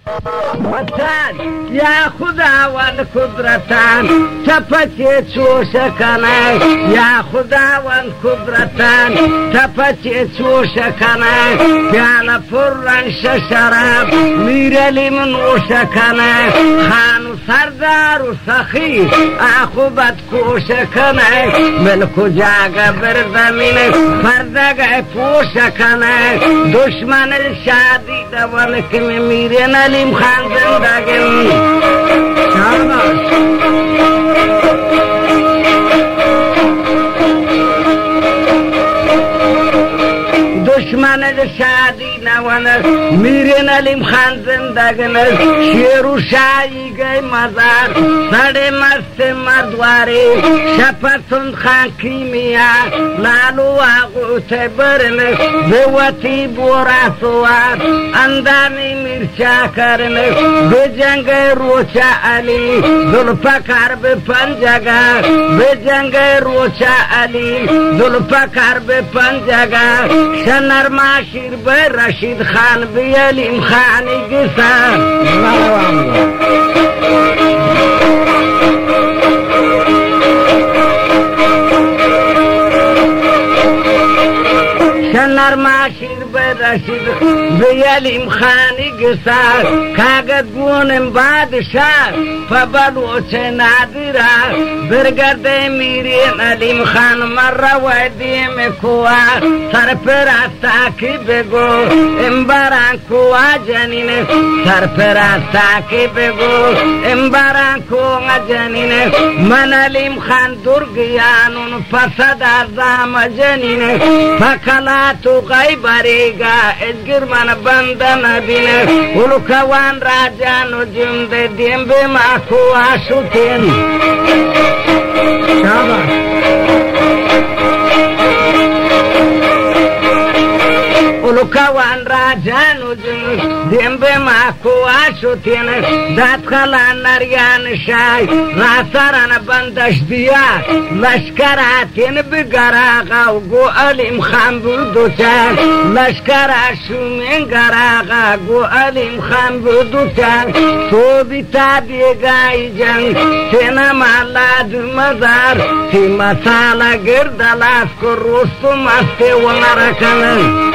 وطن یا خداوند قدرتن تپچه چوش کنه یا خداوند قدرتن تپچه چوش کنه پیاله پر رنش شراب میرلیم نوش کنه خانو سردار و سخی آخوبت کوش کنه ملکو جاگه بر زمین پردگه پوش کنه دشمن شادی دوان کمی میره نلیم خان زندگی شاباش دشمن شادی نوانه میرین علیم خان زندگنه شیر و شایی گئی مزار سڑے مست مردواری شپتون خان کیمیا لالو آغوت برنه زوتی بورا سوار اندامی مرچا کرنه بجنگ روچا علی ذوالفقار به پنجگا بجنگ روچا علی ذوالفقار به پنجگا شنر ماشیر به رشید خان بیالیم خانی گسان شنر ماشیر به رشید بیالیم خانی گسان کاغد گونم بادشاه فبلوچ نادرا برگرده میرین علیم خان مر ویدیم کوا سر پر استاکی بگو امباران کوا جنینه سر پر استاکی بگو امباران کوا جنینه من علیم خان درگیانون پسد ازام جنینه فکلا تو غیبریگا ازگر من بندن بینه اولوکوان راجانو جمده دیم به ما کوا شوتین شاباش اولوکوان راجانو دیم به ما کوا شوتین داد خلا نریان شای راسران بندش دیا لشکراتین بگراغا و گو علیم خان بودو چان لشکراشومین گراغا گو علیم خان بودو چان تو بیتا دیگای جنگ تینا مالاد مزار تی مسالا گردلاس کو روستو مستی ونرکنن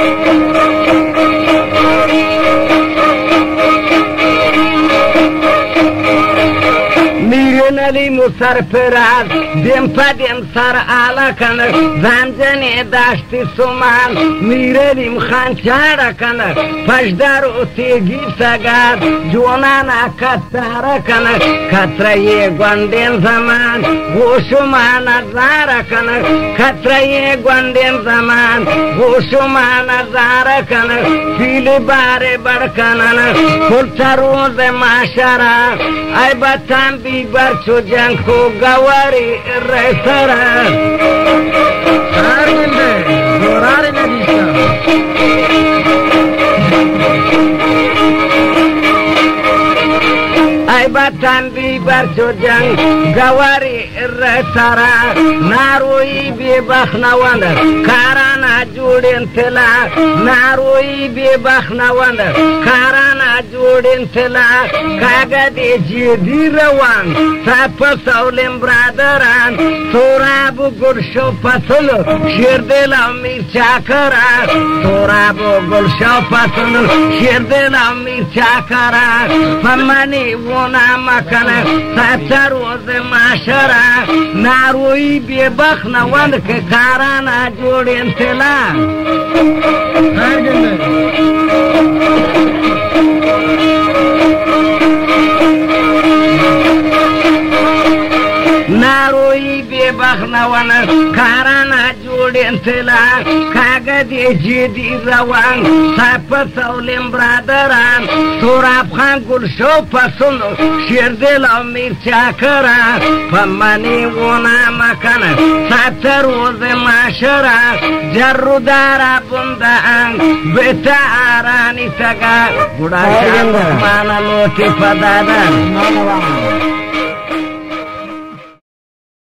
میرین علیم سر پراز دیم پا دیم سر آلا کنه زنجنی داشتی سمان میرین خان چارا کنه پشدار و تیگی سگاد جونانا کتارا کنه کترای گوندین زمان گوشمان زارا کنه کترای گوندین زمان گوشمان زارا کنه پیلی باره بڑکنن کلتا روز ماشرا ای بطن بیبر چو جنگ کو گواری رسرا سارگنده دوراری ندیشتا ای بطن بیبر چو جنگ گواری رسرا ناروی بی بخنواند کارانا جوڑین تلا ناروی بی بخنواند کارانا جوڑین تلا کاگا دی جیدی روان ساپ سولیم برادران سورابو گرشو پسلو شیر دلو میر چاکرا سورابو گرشو پسلو شیر دلو میر چاکرا فمانی ونا مکنه ساپ روز معاشره ناروی بی بخنواند که کارانا جوڑین تلا ناروی بی بخنوان کارانا جوڑین تلا کاغا دی جیدی روان ساپ سولیم برادران سوراب خان گلشو پسندو شیر دلو میر چاکرا فمانی ونا مکنه ساپ روز معاشره جرو دارا بندان بیتا آرانی تگا گوڑا شاک مانا لوٹی پدادن